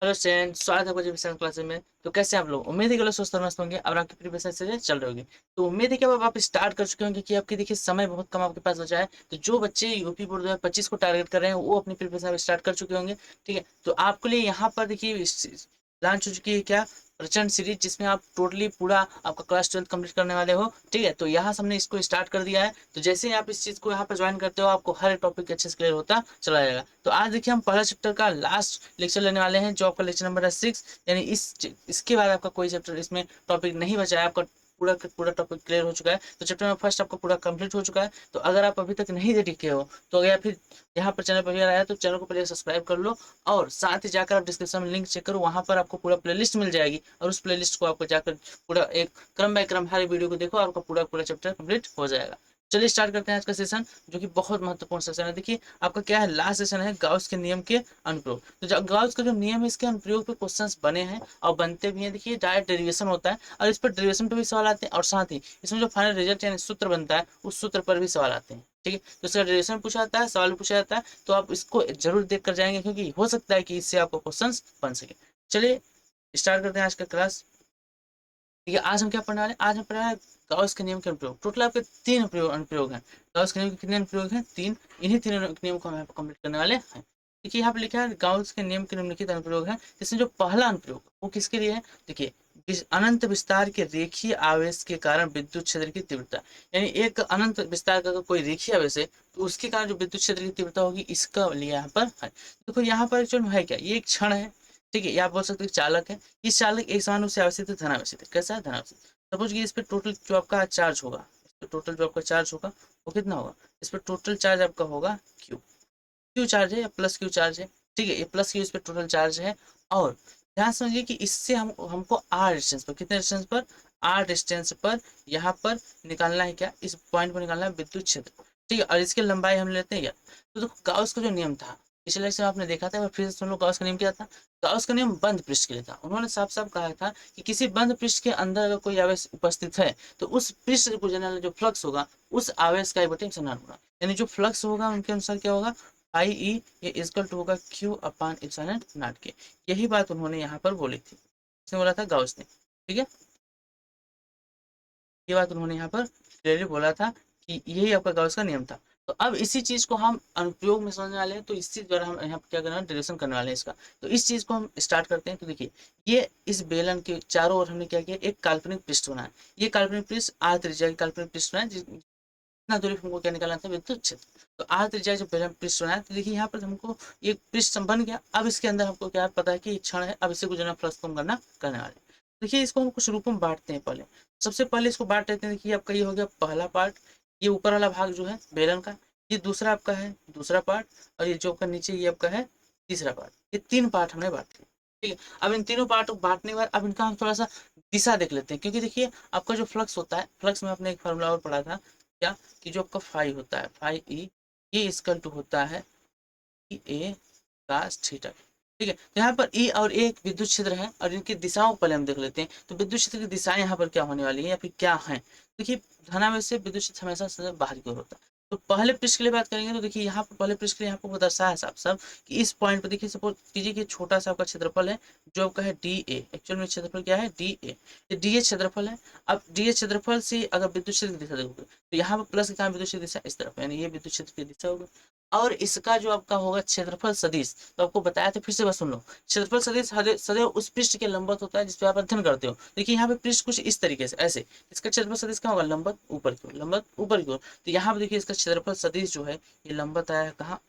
Hello student, स्वागत है आपका जीविका क्लासेस में। तो कैसे हैं आप लोग? उम्मीद है कि लोग स्वस्थ और मस्त होंगे और आपकी प्रिपरेशन से चल रही होगी। तो उम्मीद है कि अब आप स्टार्ट कर चुके होंगे कि आपके देखिए समय बहुत कम आपके पास बचा है। तो जो बच्चे यूपी बोर्ड 2025 को टारगेट कर रहे हैं वो अपनी प्रिपरेशन स्टार्ट कर चुके होंगे। ठीक है, तो आपके लिए यहाँ पर देखिए लॉन्च हो चुकी है क्या प्रचंड सीरीज, जिसमें आप टोटली पूरा आपका क्लास 12 कंप्लीट करने वाले हो। ठीक है, तो यहाँ से हमने इसको स्टार्ट कर दिया है। तो जैसे ही आप इस चीज़ को यहाँ पर ज्वाइन करते हो आपको हर टॉपिक अच्छे से क्लियर होता चला जाएगा। तो आज देखिए हम पहला चैप्टर का लास्ट लेक्चर लेने वाले हैं, जो आपका लेक्चर नंबर है 6। यानी इसके बाद आपका कोई चैप्टर इसमें टॉपिक नहीं बचा है, आपका पूरा पूरा टॉपिक क्लियर हो चुका है। तो चैप्टर नंबर फर्स्ट आपका पूरा कंप्लीट हो चुका है। तो अगर आप अभी तक नहीं देखे हो तो अगर फिर यहाँ पर चैनल पर आया तो चैनल को पहले सब्सक्राइब कर लो, और साथ ही जाकर आप डिस्क्रिप्शन में लिंक चेक करो, वहाँ पर आपको पूरा प्लेलिस्ट मिल जाएगी। और उस प्लेलिस्ट को आपको जाकर पूरा एक क्रम बाय क्रम हर वीडियो को देखो और आपका पूरा पूरा चैप्टर कंप्लीट हो जाएगा। चलिए स्टार्ट करते हैं आज का सेशन, जो कि बहुत महत्वपूर्ण सेशन है। देखिए आपका क्या है, लास्ट सेशन है गाउस के नियम के अनुप्रयोग। तो जो गाउस का जो नियम है इसके अनुप्रयोग पे क्वेश्चंस बने हैं और बनते भी हैं। देखिए डायरेक्ट डेरिवेशन होता है और इस पर डेरिवेशन पे भी सवाल आते हैं, और साथ ही इसमें जो फाइनल रिजल्ट यानी सूत्र बनता है उस सूत्र पर भी सवाल आते हैं। ठीक है, तो इसका डेरिवेशन पूछा जाता है, सवाल पूछा जाता है, तो आप इसको जरूर देख कर जाएंगे क्योंकि हो सकता है कि इससे आपको क्वेश्चन बन सके। चलिए स्टार्ट करते हैं आज का क्लास। ठीक है, आज हम क्या पढ़ने वाले हैं? आज हम पढ़ने वाले हैं गाउस के नियम के अनुप्रयोग। टोटल आपके तीन अनुप्रयोग हैं। गाउस के नियम के कितने अनुप्रयोग हैं? तीन। इन्हीं तीन नियम को हम यहाँ पर कंप्लीट करने वाले हैं। देखिए यहाँ पे लिखा है गाउस के नियम के निम्नलिखित अनुप्रयोग है, जिसमें जो पहला अनुप्रयोग वो किसके लिए है? देखिए अनंत विस्तार के रेखीय आवेश के कारण विद्युत क्षेत्र की तीव्रता, यानी एक अनंत विस्तार का अगर कोई रेखीय आवेश है तो उसके कारण जो विद्युत क्षेत्र की तीव्रता होगी, इसका लिए यहाँ पर है। देखो यहाँ पर एक्चुअल में है क्या, ये एक क्षण है। ठीक है, या आप बोल सकते हो चालक है। इस चालक एक समान रूप से आवेशित है, धनावेशित है। कैसा है? धनावेशित। सपोज कि इस पर टोटल जो आपका चार्ज होगा, इस पर टोटल जो आपका चार्ज होगा वो कितना होगा? इस पर टोटल चार्ज आपका होगा क्यू। क्यू चार्ज है या प्लस क्यू चार्ज है? ठीक है, ये प्लस क्यू इस पर टोटल चार्ज है। और ध्यान समझिए कि इससे हमको आर डिस्टेंस पर, कितने डिस्टेंस पर? आर डिस्टेंस पर यहाँ पर निकालना है क्या? इस पॉइंट पर निकालना है विद्युत क्षेत्र। ठीक है, और इसकी लंबाई हम लेते हैं या। तो देखो गाउस का जो नियम था पिछले लेक्चर में आपने देखा था, फिर से सुन लो। गाउस का नियम क्या था? गाउस का नियम बंद पृष्ठ के लिए था। उन्होंने साफ साफ कहा था कि किसी बंद पृष्ठ के अंदर अगर कोई आवेश उपस्थित है तो उस पृष्ठ से गुजरने वाला जो फ्लक्स होगा उस आवेश का बटे समान होगा। यानी जो फ्लक्स होगा उनके अनुसार क्या होगा? आई ई ये इजकल टू होगा क्यू अपान इप्सिलॉन नॉट के। यही बात उन्होंने यहाँ पर बोली थी, इसने बोला था गाउस ने। ठीक है, ये बात उन्होंने यहाँ पर क्लियरली बोला था कि यही आपका गाउस का नियम था। तो अब इसी चीज को हम अनुप्रयोग में समझने वाले हैं, तो इसी द्वारा हम यहाँ पर क्या करना है, डेरिवेशन करने वाले हैं इसका। तो इस चीज को हम स्टार्ट करते हैं। तो देखिए ये इस बेलन के चारों ओर हमने क्या किया, एक काल्पनिक पृष्ठ बनाया। ये काल्पनिक पृष्ठ आर त्रिज्या की काल्पनिक पृष्ठ बनाया, जितना दूरी पर हमको क्या निकालना था? विद्युत क्षेत्र। तो आर त्रिज्या जब बेलन पृष्ठ बनाया तो देखिए यहाँ पर हमको ये पृष्ठ बन गया। अब इसके अंदर हमको क्या पता है कि क्षण है, अब इसे गुजरना फ्लक्स को हम करना करने वाले हैं। देखिए इसको हम कुछ रूपों में बांटते हैं। पहले सबसे पहले इसको बांट लेते हैं। देखिए आपका ये हो गया पहला पार्ट, ये ऊपर वाला भाग जो है बेलन का। ये दूसरा आपका है दूसरा पार्ट, और ये जो आपका नीचे ये आपका है तीसरा पार्ट। ये तीन पार्ट हमने बांट लिया। ठीक है, अब इन तीनों पार्ट को बांटने के बाद अब इनका हम थोड़ा सा दिशा देख लेते हैं, क्योंकि देखिए आपका जो फ्लक्स होता है, फ्लक्स में आपने एक फार्मूला और पढ़ा था क्या, कि जो आपका फाई होता है, फाई ई, ये इसकल टू होता है ई ए कास थीटा। ठीक है, तो यहाँ पर ई और ए एक विद्युत क्षेत्र है, और इनकी दिशाओं को पहले हम देख लेते हैं। तो विद्युत क्षेत्र की दिशाएं यहाँ पर क्या होने वाली है या फिर क्या है? देखिए धनावेश से विद्युत क्षेत्र हमेशा से बाहर की ओर होता है। तो पहले पृष्ठ के लिए बात करेंगे तो देखिए यहाँ पर पहले पृष्ठ के लिए यहाँ पर दर्शाया है साफ साफ कि इस पॉइंट पर देखिए, सपोज कीजिए कि छोटा सा आपका क्षेत्रफल है जो आपका है डी ए। एक्चुअल में क्षेत्रफल क्या है? D A. ये डी ए क्षेत्रफल है। अब डी ए क्षेत्रफल से अगर विद्युत क्षेत्र की दिशा देखोगे तो यहाँ पर प्लस के कारण विद्युत क्षेत्र की दिशा इस तरफ है, यानी ये विद्युत क्षेत्र की दिशा होगी। और इसका जो आपका होगा क्षेत्रफल सदिश, तो आपको बताया था, फिर से बस सुन लो। क्षेत्रफल सदिश सदैव उस पृष्ठ के लंबवत होता है जिस पे आप अध्ययन करते हो। देखिए यहाँ पे पृष्ठ कुछ इस तरीके से ऐसे, इसका क्षेत्रफल सदिश क्या होगा? लंबवत ऊपर की ओर, लंबवत ऊपर की ओर। तो यहाँ पे देखिए इसका क्षेत्रफल सदिश जो है ये लंबवत आया है कहाँ?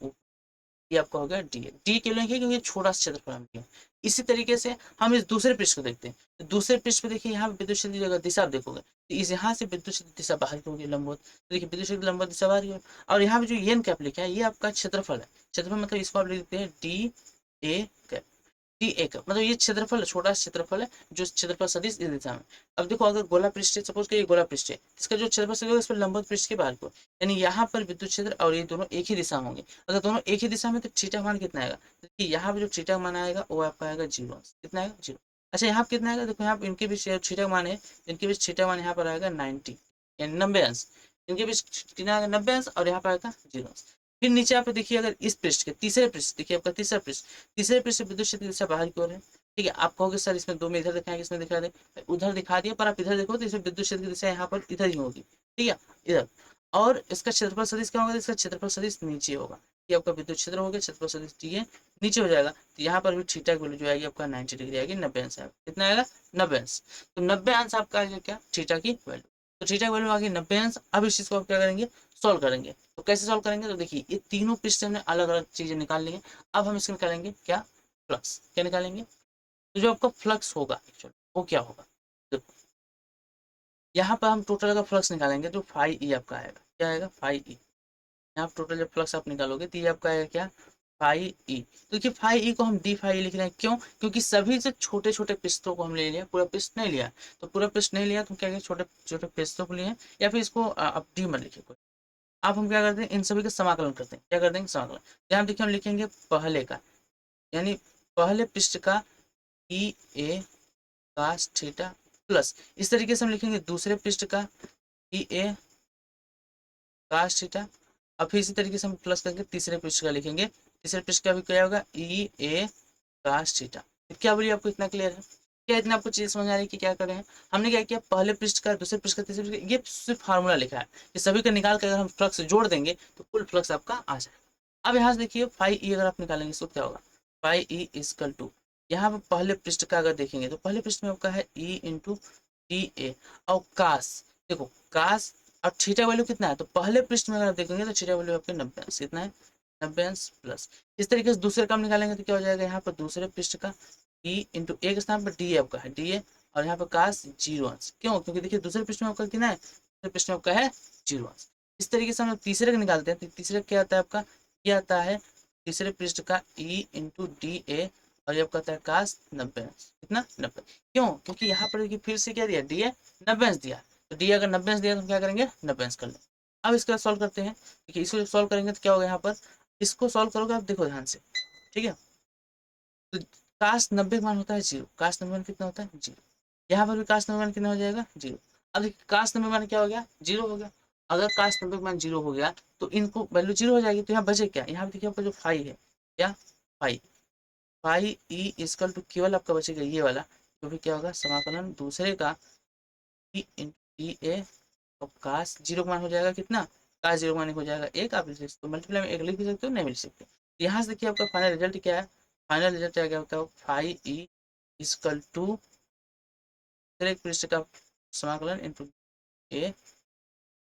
ये आपका हो गया डी। डी क्यों लिखे? क्योंकि छोटा सा क्षेत्रफल हम लिया। इसी तरीके से हम इस दूसरे पृष्ठ को देखते हैं। तो दूसरे पृष्ठ पे देखिए यहाँ पे विद्युत क्षेत्र की अगर दिशा आप देखोगे तो इस यहाँ से विद्युत क्षेत्र दिशा बाहर की होगी लंबवत। तो देखिए विद्युत क्षेत्र लंबवत दिशा बाहर की ओर। और यहाँ पे जो एन कैप लिखा है ये आपका क्षेत्रफल है। क्षेत्रफल मतलब इसको आप लिख देते हैं डी ए कैप। डी एक मतलब ये क्षेत्रफल, छोटा क्षेत्रफल है जो क्षेत्रफल सदिश इस दिशा में। अब देखो अगर गोला पृष्ठ है, सपोज ये गोला पृष्ठ है, इसका जो क्षेत्रफल सदिश होगा इस पर लंबवत पृष्ठ के बाहर को, यानी यहाँ पर विद्युत क्षेत्र और ये दोनों एक ही दिशा में होंगे। अगर दोनों एक ही दिशा में तो थीटा मान कितना आएगा? देखिए यहाँ पे जो थीटा मान आएगा वो आपका आएगा जीरो। कितना आएगा? जीरो। अच्छा यहाँ पे कितना आएगा? देखो यहाँ पे इनके बीच थीटा मान है, इनके बीच थीटा मान यहाँ पर आएगा 90, यानी 90 अंश। इनके बीच कितना आएगा? 90 अंश, और यहाँ पर आएगा जीरो अंश। फिर नीचे आप देखिए, अगर इस पृष्ठ के तीसरे पृष्ठ देखिए, आपका तीसरे पृष्ठ से विद्युत क्षेत्र की दिशा बाहर की ओर है। ठीक है, आप कहोगे सर इसमें 2 में इधर दिखाएंगे, इसमें दिखा दे, उधर दिखा दिया, पर आप इधर देखो तो इसमें विद्युत क्षेत्र की दिशा यहाँ पर इधर ही होगी। ठीक है, इधर। और इसका क्षेत्रफल सदिश क्या होगा, इसका क्षेत्रफल सदिश नीचे होगा। ये आपका विद्युत क्षेत्र हो गया, क्षेत्रफल सदिश टी नीचे हो जाएगा। तो यहाँ पर भी थीटा की वैल्यू जो आएगी आपका 90 डिग्री आएगी, 90 अंश आएगा। कितना आएगा, 90 अंश। तो 90 अंश आपका आएगा क्या, थीटा की वैल्यू। तो थीटा की वैल्यू आ गई 90 अंश। अब इस चीज को आप क्या करेंगे, सॉल्व करेंगे। तो कैसे सॉल्व करेंगे, तो देखिए ये तीनों पृष्ठ से हमने अलग अलग चीजें निकाल ली हैं। अब हम इसको निकालेंगे क्या, फ्लक्स। क्या निकालेंगे, तो जो आपका फ्लक्स होगा एक्चुअली वो क्या होगा, देखो यहाँ पर हम टोटल का फ्लक्स निकालेंगे, तो फाई ई आपका आएगा। क्या आएगा, फाई ई। यहाँ टोटल जब फ्लक्स आप निकालोगे तो ये आपका आएगा क्या, फाई ई। तो देखिए फाई ई को हम डी फाई लिख रहे हैं, क्यों, क्योंकि सभी से छोटे छोटे पृष्ठों को हम ले लिया, पूरा पृष्ठ नहीं लिया। तो पूरा पृष्ठ नहीं लिया तो क्या किया, छोटे छोटे पृष्ठों को लिए, या फिर इसको आप डी मत लिखिए कोई। अब हम क्या करते हैं, इन सभी का समाकलन करते हैं। क्या कर देंगे, समाकलन। यहाँ देखिए हम लिखेंगे पहले का, यानी पहले पृष्ठ का ई ए कास थीटा प्लस, इस तरीके से हम लिखेंगे दूसरे पृष्ठ का ई ए कास थीटा। अब फिर इसी तरीके से हम प्लस करके तीसरे पृष्ठ का लिखेंगे। तीसरे पृष्ठ का भी क्या होगा, ई ए कास थीटा। तो क्या बोलिए, आपको इतना क्लियर है, क्या इतना आपको चीज समझ आ रही है कि क्या करें हैं? हमने क्या किया, पहले पृष्ठ का, दूसरे पृष्ठ का, तीसरे पृष्ठ का, ये सिर्फ फार्मूला लिखा है। ये सभी का निकाल कर अगर हम फ्लक्स जोड़ देंगे तो कुल फ्लक्स आपका आ जाएगा। अब यहाँ से देखिए फाई ई अगर आप निकालेंगे तो क्या होगा, फाई ई इजकल टू, यहाँ पर पहले पृष्ठ का अगर देखेंगे तो पहले पृष्ठ में आपका है ई इंटू टी ए, और कास, देखो कास और थीटा वैल्यू कितना है, तो पहले पृष्ठ में अगर देखेंगे तो थीटा वैल्यू आपके 90 अंश, कितना है, 90 अंश प्लस। इस तरीके से दूसरे का हम निकालेंगे तो क्या हो जाएगा, यहाँ पर दूसरे पृष्ठ का ई इंटू ए के स्थान पर डी आपका है, डी ए, और यहाँ पर कास 0 अंश। क्यों, क्योंकि देखिए दूसरे पृष्ठ में आपका कितना है, दूसरे पृष्ठ में आपका है 0 अंश। इस तरीके से हम लोग तीसरे का निकालते हैं, तो तीसरे क्या आता है आपका, ये आता है तीसरे पृष्ठ का ई इंटू डी ए, और ये आपका आता है कास 90 अंश, कितना 90। क्यों, क्योंकि यहाँ पर देखिए फिर से क्या दिया, डी ए 90 अंश दिया। तो डी अगर 90 अंश दिया तो हम क्या करेंगे, 90 अंश कर लेंगे। अब इसका सॉल्व करते हैं। देखिए इसको सॉल्व करेंगे तो क्या होगा, यहाँ पर इसको सॉल्व करोगे आप, देखो ध्यान से। ठीक है, तो काश 90 का मान होता है 0, काश 90 मान कितना होता है 0। यहाँ पर भी काश 90 मान कितना हो जाएगा 0। अब देखिए काश 90 मान क्या हो गया, 0 हो गया। अगर काश 90 मान 0 हो गया तो इनको वैल्यू 0 हो जाएगी। तो यहाँ बचे क्या, यहाँ देखिए आपका जो फाई है, क्या phi, phi E is equal to केवल आपका बचेगा ये वाला, जो भी क्या होगा, समाकलन दूसरे का ई इंटू ई ए, और काश 0 का मान हो जाएगा कितना, काश 0 का मान हो जाएगा 1। आप लिख सकते हो, मल्टीप्लाई में 1 लिख भी सकते हो, नहीं लिख सकते। यहाँ से देखिए आपका फाइनल रिजल्ट क्या है, फाइनल रिजल्ट क्या होता है, फाई ई इजकल टू एक पृष्ठ का समाकलन इंटू ए,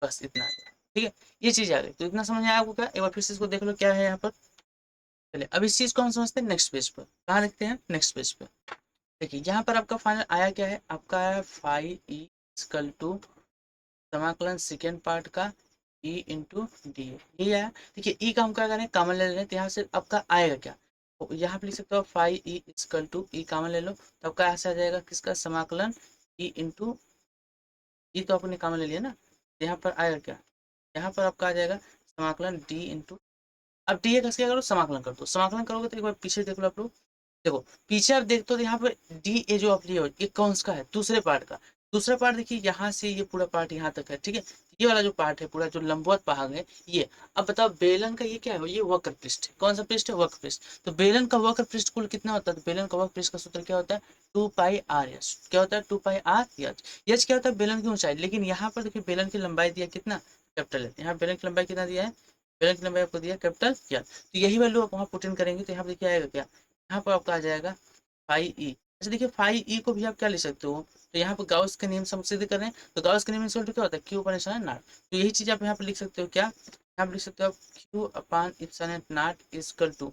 बस इतना आ गया। ठीक है, ये चीज आ गई। तो इतना समझ में आया आपको क्या, एक बार फिर से इसको देख लो क्या है यहाँ पर। चलिए अब इस चीज को हम समझते हैं नेक्स्ट पेज पर। कहाँ लिखते हैं, नेक्स्ट पेज पर। देखिए यहाँ पर आपका फाइनल आया क्या है, आपका आया फाई ई इजकल टू समाकलन सेकेंड पार्ट का ई इंटू डी ए, ये आया। देखिए ई का हम क्या करें, कॉमन ले लें, तो यहाँ से आपका आएगा क्या, तो यहाँ पे लिख सकते हो phi E is equal to, E common ले लो तो आपका ऐसा आ जाएगा किसका, समाकलन ई इंटू, ई तो आपने कॉमन ले लिया ना, यहाँ पर आएगा क्या, यहाँ पर आपका आ जाएगा समाकलन डी इंटू। अब डी ए का क्या करो, समाकलन कर दो। समाकलन करोगे तो एक बार पीछे देख लो आप लोग, देखो पीछे आप देखते हो तो यहाँ पर डी ए जो आप लिए हो ये कौन सा है, दूसरे पार्ट का। दूसरा पार्ट देखिए यहाँ से ये पूरा पार्ट यहाँ तक है। ठीक है, ये वाला जो पार्ट है पूरा, जो लंबवत भाग है ये। अब बताओ बेलन का ये क्या है, ये वक्र पृष्ठ है। कौन सा पृष्ठ है, वक्र पृष्ठ। तो बेलन का वक्र पृष्ठ कुल कितना होता है, तो बेलन का वक्र पृष्ठ का सूत्र क्या होता है, 2 पाई आर एच। क्या होता है, 2 पाई आर एच। एच क्या होता है, बेलन की ऊंचाई। लेकिन यहाँ पर देखिए बेलन की लंबाई दिया कितना, कैपिटल एल। यहाँ बेलन की लंबाई कितना दिया है, बेलन की लंबाई आपको दिया कैपिटल एल। तो यही वैल्यू आप वहाँ पुट इन करेंगे तो यहाँ पर देखिए आएगा क्या, यहाँ पर आपका आ जाएगा फाई ई। अच्छा देखिए फाई ई को भी आप क्या लिख सकते हो, तो यहाँ पर गाउस के नियम से हम सिद्ध कर रहे हैं। तो गाउस के नियम से क्या होता है, क्यू अपन इप्सिलॉन नॉट। तो यही चीज आप यहाँ पर लिख सकते हो क्या, यहाँ पर लिख सकते हो आप Q upon epsilon not is equal to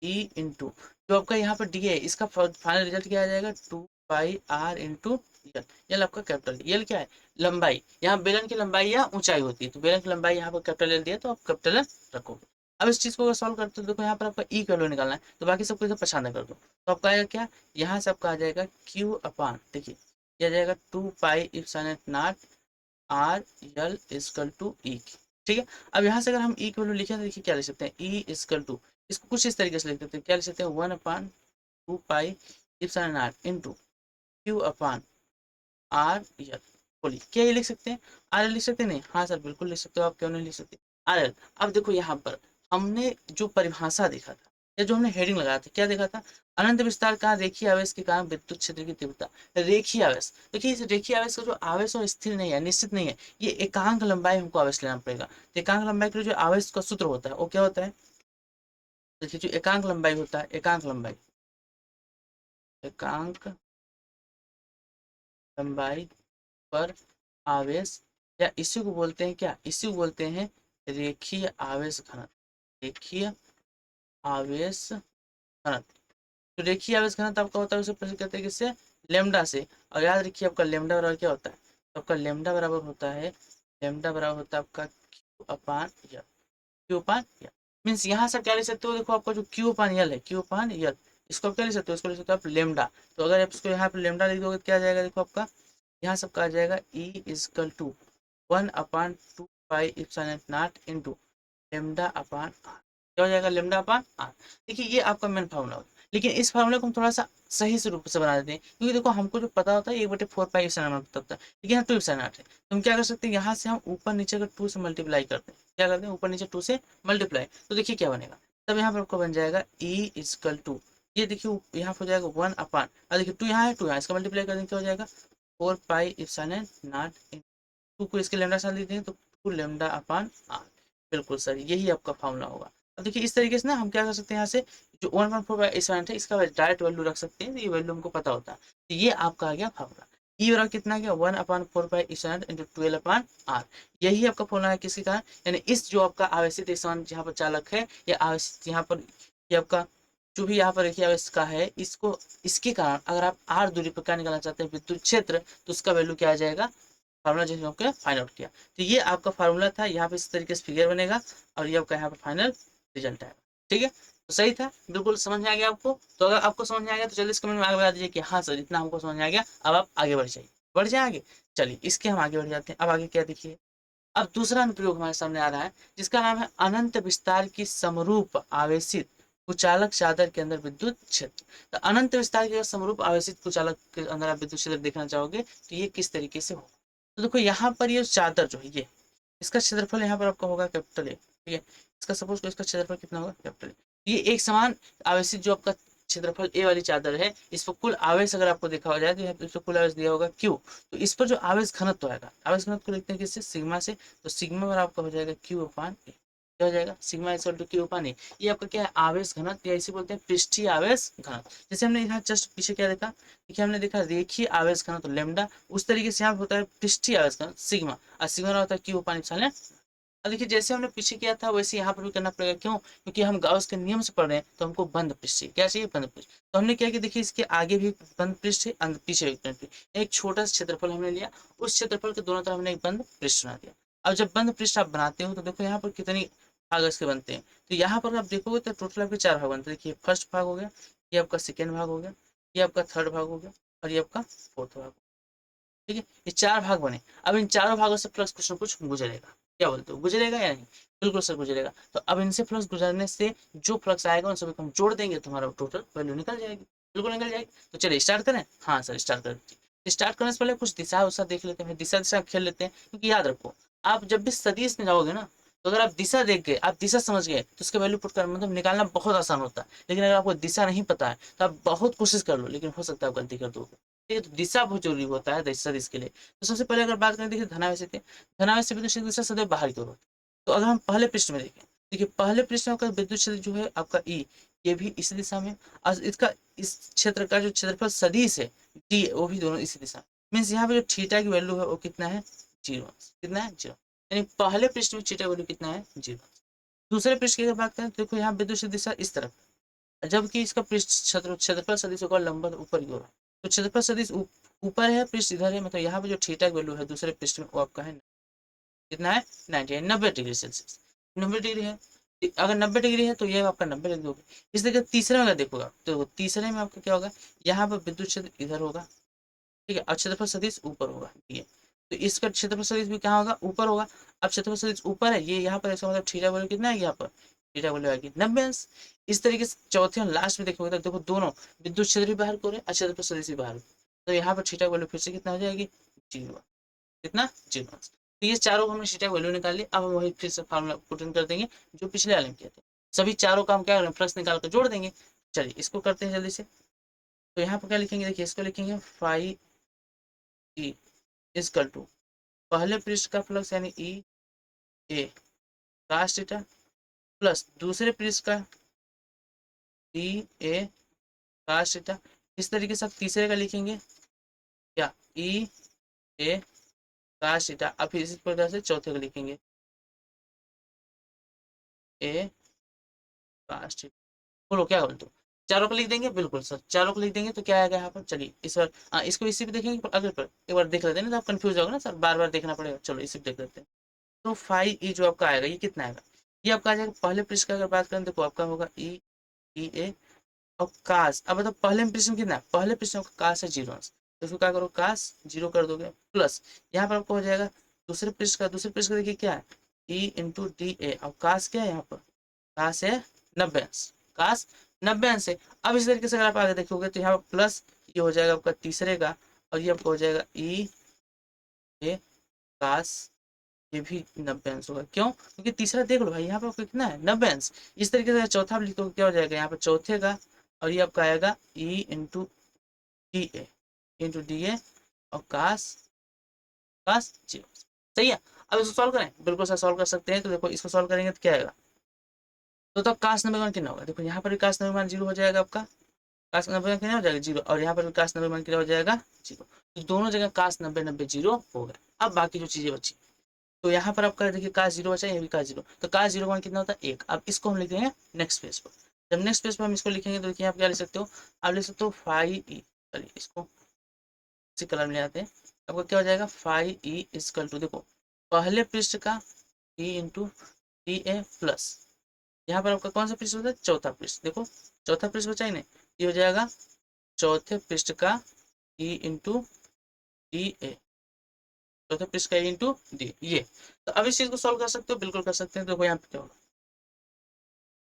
E into, जो आपका यहाँ पर डी है इसका फाइनल रिजल्ट क्या आ जाएगा, 2 पाई आर इंटू यल। यल आपका कैपिटल, यल क्या है, लंबाई। यहाँ बेलन की लंबाई या ऊंचाई होती है, तो बेलन की लंबाई यहाँ पर कैपिटल एल दिया तो आप कैपिटल एल रखोगे। अब इस चीज को अगर सॉल्व करते हो, देखो यहाँ पर आपका ई की वैल्यू निकालना है, तो बाकी सबको इधर पछाना कर दो। तो आपका आएगा क्या, यहाँ से आपका आ जाएगा क्यू अपान, देखिए ये आ जाएगा 2 pi epsilon not R L equal to E. ठीक है, अब यहाँ से अगर हम ई की वैल्यू लिखें तो देखिए क्या लिख सकते हैं, ई इजकल टू, इसको कुछ इस तरीके से लिख सकते हैं, क्या लिख सकते हैं, 1 upon 2 pi epsilon not into Q upon R L. बोलिए क्या ये लिख सकते हैं, आर एल लिख सकते हैं, नहीं, हाँ सर बिल्कुल लिख सकते हो आप, क्यों नहीं लिख सकते आर एल। अब देखो यहाँ पर हमने जो परिभाषा देखा था या जो हमने हेडिंग लगाया था, क्या देखा था? अनंत विस्तार का रेखीय आवेश के कारण विद्युत क्षेत्र की तीव्रता। रेखीय आवेश, देखिए इस रेखीय आवेश का जो आवेश और स्थिर नहीं है, निश्चित नहीं है, ये एकांक लंबाई हमको आवेश लेना पड़ेगा। तो एकांक लंबाई के लिए जो आवेश का सूत्र होता है वो क्या होता है? देखिए जो एकांक लंबाई होता है, एकांक लंबाई, एकांक लंबाई पर आवेश, या इसी को बोलते हैं क्या? इसी को बोलते हैं रेखीय आवेश घनत्व। रेखीय आवेश घनत्व। तो रेखीय आवेश घनत्व आपका होता है, उसे प्रश्न कहते हैं किससे? लेमडा से। और याद रखिए आपका लेमडा बराबर क्या होता है? तो आपका लेमडा बराबर होता है, लेमडा बराबर होता है आपका क्यू अपान यल। क्यू अपान यल मीन्स यहाँ से क्या लिख सकते हो? देखो आपका जो क्यू अपान यल है, क्यू अपान यल, इसको आप क्या लिख सकते हो? इसको लिख सकते हो आप लेमडा। तो अगर आप इसको यहाँ पे लेमडा लिख दोगे क्या आ जाएगा? देखो आपका यहाँ सबका आ जाएगा E is equal to 1/2 pi epsilon not into lambda upon R. क्या हो जाएगा? Lambda upon R. देखिए ये आपका मेन फार्मूला होगा, लेकिन इस फार्मूले को हम थोड़ा सा सही से रूप से बना देते हैं, क्योंकि देखो हमको जो पता होता है 1/4 पाई इप्सिलॉन नॉट पता होता है, लेकिन यहाँ 2 इप्सिलॉन नॉट है, तो हम क्या कर सकते हैं? यहाँ से हम ऊपर नीचे का 2 से मल्टीप्लाई करते हैं। क्या करते हैं? ऊपर नीचे 2 से मल्टीप्लाई। तो देखिए क्या बनेगा, तब यहाँ पर आपको बन जाएगा ई इजकल टू, ये देखिए यहाँ पर हो जाएगा 1 अपान, और देखिए 2 यहाँ है, 2 यहाँ, इसका मल्टीप्लाई कर देंगे क्या हो जाएगा? 4 पाई इप्सिलॉन नॉट। टू को इसके लेमडा साथ देते हैं तो 2 लेमडा अपान आर। बिल्कुल सर, यही आपका फॉर्मूला होगा। अब देखिए इस तरीके से ना हम क्या कर सकते हैं, यहाँ से जो 1/4 इस है इसका डायरेक्ट वैल्यू रख सकते हैं, तो ये वैल्यू हमको पता होता है। तो ये आपका आ गया फॉर्मूला। ई बराबर कितना गया? 1/4 इस इंटू 12 अपान आर। यही आपका फॉर्मूला है किसके कारण? यानी इस जो आपका आवेशित स्थान जहाँ पर चालक है, या आवेशित यहाँ पर ये आपका जो भी यहाँ पर रेखीय आवेश का है, इसको इसके कारण अगर आप आर दूरी पर क्या निकालना चाहते हैं? विद्युत क्षेत्र, तो उसका वैल्यू क्या आ जाएगा? फार्मूला जो हमने फाइंड आउट किया। तो ये आपका फार्मूला था, यहाँ पे इस तरीके से फिगर बनेगा, और ये आपका यहाँ पे फाइनल रिजल्ट आएगा। ठीक है, तो सही था, बिल्कुल समझ में आ गया आपको? तो अगर आपको समझ में आ गया तो जल्दी से कमेंट में आगे बता दीजिए कि हाँ सर इतना हमको समझ में आ गया, अब आप आगे बढ़ जाइए। बढ़ जाए आगे। चलिए इसके हम आगे बढ़ जाते हैं। अब आगे क्या देखिए, अब दूसरा अनुप्रयोग हमारे सामने आ रहा है, जिसका नाम है अनंत विस्तार की समरूप आवेशित कुचालक चादर के अंदर विद्युत क्षेत्र। तो अनंत विस्तार के समरूप आवेशित कुचालक के अंदर आप विद्युत क्षेत्र देखना चाहोगे तो ये किस तरीके से होगा? तो देखो यहाँ पर ये चादर जो है, ये इसका क्षेत्रफल यहाँ पर आपका होगा कैपिटल ए। ठीक है, इसका सपोज को इसका क्षेत्रफल कितना होगा? Capital A. ये एक समान आवेशित जो आपका क्षेत्रफल ए वाली चादर है, इस पर कुल आवेश अगर आपको देखा हो जाए तो यहाँ पे इस पर कुल आवेश दिया होगा क्यू। तो इस पर जो आवेश घनत्व आएगा, आवेश घनत्व को लिखते हैं किससे? सिग्मा से। तो सिग्मा पर आपका हो जाएगा क्यू अपान ए। क्या हो जाएगा? सिग्मा इक्वल टू क्यू अपान ए। ये आपका क्या है? आवेश घनत्व, या इसे बोलते हैं पृष्ठीय आवेश घनत्व। जैसे हमने यहाँ जस्ट पीछे क्या देखा, देखिए हमने देखा रेखीय आवेश घनत्व लेमडा, उस तरीके से यहाँ होता है पृष्ठीय आवेश घनत्व सिग्मा, और सिग्मा होता है क्यू अपान एप्सिलॉन। अब देखिए जैसे हमने पीछे किया था वैसे यहाँ पर भी करना पड़ेगा। क्यों? क्योंकि हम गाउस के नियम से पढ़ रहे हैं, तो हमको बंद पृष्ठ चाहिए। क्या चाहिए? बंद पृष्ठ। तो हमने क्या किया, देखिए इसके आगे भी बंद पृष्ठ है, पीछे भी बंद पृष्ठ। एक छोटा सा क्षेत्रफल हमने लिया, उस क्षेत्रफल के दोनों तरफ हमने एक बंद पृष्ठ बना दिया। अब जब बंद पृष्ठ आप बनाते हो तो देखो यहाँ पर कितनी भाग इसके बनते हैं। तो यहाँ पर आप देखोगे तो टोटल आपके 4 भाग बनते हैं। देखिए फर्स्ट भाग हो गया, ये आपका सेकेंड भाग हो गया, ये आपका थर्ड भाग हो गया, और ये आपका फोर्थ भाग। ठीक है, ये 4 भाग बने। अब इन चारों भागों से फ्लक्स कुछ ना कुछ गुजरेगा। क्या बोलते हो? गुजरेगा या नहीं? बिल्कुल सर गुजरेगा। तो अब इनसे फ्लक्स गुजरने से जो फ्लक्स आएगा उन सभी को हम जोड़ देंगे तो हमारा टोटल वैल्यू निकल जाएगी। बिल्कुल निकल जाएगी। तो चलिए स्टार्ट करें। हाँ सर स्टार्ट करें। स्टार्ट करने से पहले कुछ दिशा उसा देख लेते हैं, दिशा दिशा खेल लेते हैं, क्योंकि याद रखो आप जब भी सदिश में जाओगे ना, तो अगर आप दिशा देख गए, आप दिशा समझ गए, तो उसके वैल्यू पुट कर मतलब निकालना बहुत आसान होता है। लेकिन अगर आपको दिशा नहीं पता है तो आप बहुत कोशिश कर लो, लेकिन हो सकता है आप गलती कर दो। ठीक है, तो दिशा बहुत जरूरी होता है सदिश के लिए। तो सबसे पहले अगर बात करें, देखिए धनावेश से, धनावेश से विद्युत क्षेत्र दिशा सदैव बाहर की ओर होती है। तो अगर हम पहले पृष्ठ में देखें, देखिए पहले पृष्ठ में आपका विद्युत क्षेत्र जो है आपका ई, ये भी इसी दिशा में, और इसका इस क्षेत्र का जो क्षेत्रफल सदिश है डी, वो भी दोनों इसी दिशा में। मीन्स यहाँ पे जो थीटा की वैल्यू है वो कितना है? 0। कितना है? 0। यानी पहले पृष्ठ में थीटा वैल्यू कितना है? 0। दूसरे पृष्ठ की अगर बात करें तो देखो यहाँ विद्युत क्षेत्र दिशा इस तरफ, जबकि इसका पृष्ठ क्षेत्रफल सदिश होगा लंबवत ऊपर की ओर। तो क्षेत्रफल सदिश ऊपर है, पृष्ठ इधर है, मतलब यहाँ पे जो थीटा की वैल्यू है दूसरे पृष्ठ में वो आपका है कितना है? 90 डिग्री सेल्सियस। 90 डिग्री है, अगर 90 डिग्री है तो ये आपका 90 डिग्री होगा। इस तरीके तीसरे में अगर देखोगा तो तीसरे में आपका क्या होगा? यहाँ पर विद्युत क्षेत्र इधर होगा, ठीक है, और क्षेत्रफल सदिश ऊपर होगा। ठीक है, तो इसका क्षेत्रफल सदिश भी कहाँ होगा? ऊपर होगा। अब क्षेत्रफल सदिश ऊपर है, ये यहाँ पर, इसका मतलब थीटा वैल्यू कितना है? यहाँ पर थीटा वैल्यू आएगी 90 अंश। इस तरीके से चौथे और लास्ट में देखोगे तो देखो दोनों विद्युत क्षेत्र भी बाहर को रहे और क्षेत्रफल सदिश भी बाहर। तो यहाँ पर थीटा वैल्यू फिर से कितना हो जाएगी? 0। कितना? 0 अंश। तो ये चारों हमने सीटा वैल्यू निकाल ली। अब हम वही फिर से फार्मूला पुट इन कर देंगे जो पिछले वाले में किए थे। सभी चारों काम क्या करेंगे, फ्लक्स निकाल कर जोड़ देंगे। चलिए इसको करते हैं जल्दी से। तो यहाँ पर क्या लिखेंगे, देखिए इसको लिखेंगे फाई ई इजकल टू पहले पृष्ठ का फ्लक्स यानी ई ए कास थीटा प्लस दूसरे पृष्ठ का डी ए कास थीटा। इस तरीके से आप तीसरे का लिखेंगे क्या, ई ए कास थीटा। अब फिर इसी प्रकार से चौथे का लिखेंगे ए कास थीटा। बोलो क्या बोलते हो, चारों को लिख देंगे, बिल्कुल सर चारों को लिख देंगे तो क्या आएगा यहाँ पर। चलिए इस बार इसको इसी पे देखेंगे, पर अगले पर एक बार देख लेते हैं ना, तो आप कंफ्यूज होगा ना सर, बार बार देखना पड़ेगा। चलो इसी पे देख लेते हैं। तो फाइव ई जो आपका आएगा ये कितना आएगा, ये आपका आ जाएगा पहले पृष्ठ का अगर बात करें देखो आपका होगा ई ई ए और कास। अब बताओ पहले पृष्ठ में कितना है, पहले पृष्ठ में कास है 0 अंश, तो इसको क्या करो कास 0 कर दोगे प्लस यहाँ पर आपको हो जाएगा दूसरे पृष्ठ का देखिए क्या है ई इंटू डी ए और कास क्या है यहाँ पर, कास है 90 अंश, कास 90 अंश है। अब इस तरीके से अगर आप आगे देखोगे तो यहाँ पर प्लस ये हो जाएगा आपका तीसरे का और ये आपका हो जाएगा ई ए कास, ये भी 90 अंश होगा। क्यों, क्योंकि तीसरा देख लो भाई यहाँ पर कितना है 90 अंश। इस तरीके से चौथा लिख दो क्या हो जाएगा यहाँ पर चौथे का और ये आपका आएगा ई इंटू डी ए और कास कास 0। सही है। अब इसको सॉल्व करें, बिल्कुल सर सॉल्व कर सकते हैं। तो देखो इसको सॉल्व करेंगे तो क्या आएगा, तो तब कास नंबर वन कितना होगा, देखो यहाँ पर भी कास नंबर वन 0 हो जाएगा आपका, कास नंबर वन कितना हो जाएगा 0 और यहाँ पर भी कास नंबर वन कितना हो जाएगा 0। तो दोनों जगह कास 90 90 0 हो गया। अब बाकी जो चीजें बची, तो यहाँ पर आपका देखिए कास 0 बचा, ये भी कास 0, तो कास 0 वन कितना होता है 1। अब इसको हम लिख देंगे नेक्स्ट पेज पर। जब नेक्स्ट पेज पर हम इसको लिखेंगे तो देखिए आप क्या लिख सकते हो, आप लिख सकते हो फाइव ई, चलिए इसको इसी कलर में ले आते हैं। आपका क्या हो जाएगा फाइव ई इजकल टू देखो पहले पृष्ठ का E into D A plus यहाँ पर आपका कौन सा पृष्ठ होता है, चौथा पृष्ठ। देखो चौथा पृष्ठ बचा ही नहीं, ये हो जाएगा चौथे पृष्ठ का ई इंटू डी ए, चौथे पृष्ठ का इंटू डी ये। तो अब इस चीज को सॉल्व कर सकते हो, बिल्कुल कर सकते हैं। देखो यहाँ पे क्या होगा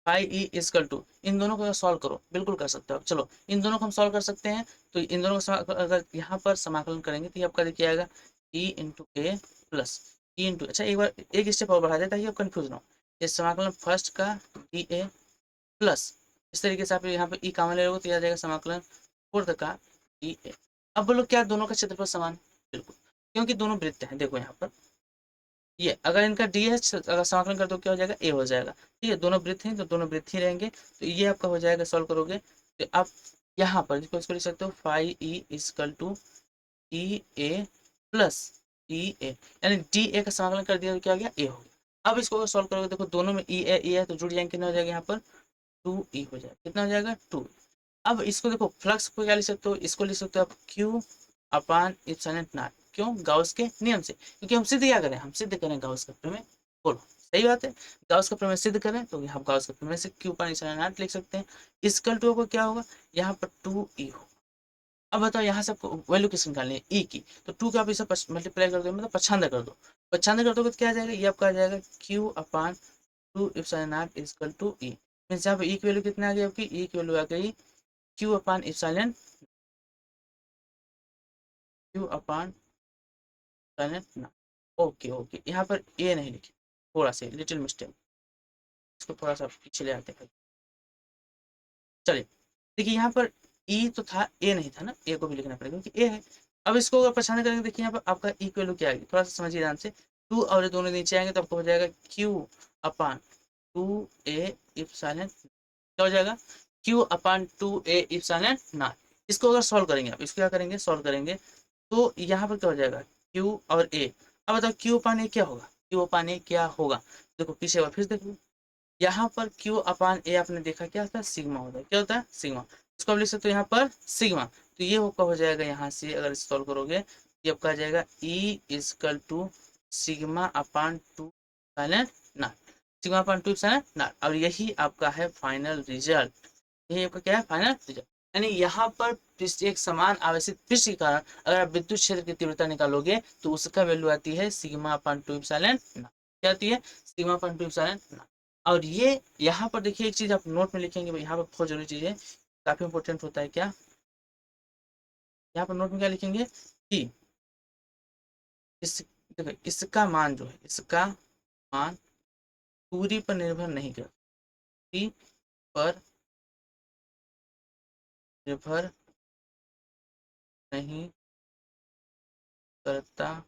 फाइव ई इजकल टू, इन दोनों को सॉल्व करो, बिल्कुल कर सकते हो। चलो इन दोनों को हम सॉल्व कर सकते हैं। तो इन दोनों को अगर यहाँ पर समाकलन करेंगे तो ये आपका देखिए आएगा ई इंटू ए प्लस ई इंटू, अच्छा एक बार एक स्टेप और बढ़ा देता है, आप कंफ्यूज ना हो। ये समाकलन फर्स्ट का डी ए प्लस इस तरीके से आप यहाँ पे ई कॉमन ले लोगे तो आ जाएगा समाकलन फोर्थ का डी ए। अब बोलो क्या दोनों का क्षेत्रफल समान, बिल्कुल, क्योंकि दोनों वृत्त हैं। देखो यहाँ पर ये अगर इनका डी एच अगर समाकलन कर दो क्या हो जाएगा ए हो जाएगा। ठीक है, दोनों वृत्त हैं तो दोनों वृत्त ही रहेंगे। तो ये आपका हो जाएगा, सॉल्व करोगे तो आप यहाँ पर इसको लिख सकते हो five E is equal to E A plus E A, यानी डी ए का समाकलन कर दिया तो क्या हो गया ए हो गया। अब इसको सॉल्व करोगे देखो दोनों में ई है तो जुड़ जाएंगे, कितना हो जाएगा यहाँ पर 2 ई हो जाएगा, कितना हो जाएगा 2। अब इसको देखो फ्लक्स को क्या लिख सकते हो, इसको लिख सकते हो आप क्यू अपान इप्सिलॉन नॉट। क्यों, गाउस के नियम से, क्योंकि हम सिद्ध क्या करें, हम सिद्ध करें गाउस का प्रमेय। बोलो सही बात है, गाउस का प्रमेय सिद्ध करें तो हम गाउस का प्रमेय से क्यू अपान इप्सिलॉन नॉट लिख सकते हैं। इसकल टू को क्या होगा, यहाँ पर 2 ई होगा। अब बताओ यहाँ से आपको वैल्यू किस निकालनी है ई की, तो 2 का आप इसे मल्टीप्लाई कर दो, मतलब पच्छांदा कर दो। पच्छांदा कर दोगे तो क्या आ जाएगा, ये आपका आ जाएगा Q upon 2 epsilon not is equal to E. Means यहाँ पे ई की वैल्यू कितना आ गई आपकी, ई की वैल्यू आ गई Q upon epsilon, Q upon epsilon not. Okay okay, यहाँ पर ए नहीं लिखे, थोड़ा सा लिटिल मिस्टेक, इसको थोड़ा सा पीछे ले आते हैं। चलिए देखिए यहाँ पर ई तो था, ए नहीं था ना, ए को भी लिखना पड़ेगा क्योंकि ए है। अब इसको अगर परेशान करेंगे देखिए यहाँ पर आपका ई की वैल्यू क्या आएगी, थोड़ा सा समझिए ध्यान से। 2 और ये दोनों नीचे आएंगे तो आपको हो जाएगा क्यू अपान 2 ए इप्सिलॉन, क्या हो जाएगा Q upon 2 A epsilon not. इसको अगर सॉल्व करेंगे आप, इसको क्या करेंगे सॉल्व करेंगे तो यहाँ पर क्या हो जाएगा क्यू और ए। अब बताओ क्यू अपान ए क्या होगा, क्यू अपान ए क्या होगा, देखो पीछे बार फिर देखो यहाँ पर क्यू अपान ए आपने देखा क्या होता है सिग्मा होता है, क्या होता है सिग्मा। इसको आप लिख सकते हो यहाँ पर सिग्मा। तो ये होकर हो जाएगा यहाँ से अगर सॉल्व करोगे ये आपका आ जाएगा E is equal to sigma upon 2 epsilon not, sigma upon 2 epsilon not. और यही आपका है फाइनल रिजल्ट, यही आपका क्या है फाइनल रिजल्ट। यानी यहाँ पर एक समान आवेशित पृष्ठ के कारण अगर आप विद्युत क्षेत्र की तीव्रता निकालोगे तो उसका वैल्यू आती है सिग्मा अपान 2 साइलेंट नॉट, क्या आती है सिग्मा अपान 2 साइलेंट नॉट। और ये यहाँ पर देखिए एक चीज आप नोट में लिखेंगे, यहाँ पर बहुत जरूरी चीज है, काफी इंपॉर्टेंट होता है क्या, यहाँ पर नोट में क्या लिखेंगे कि इस देखो इसका मान जो है, इसका मान दूरी पर निर्भर नहीं करता, दूरी पर निर्भर नहीं करता,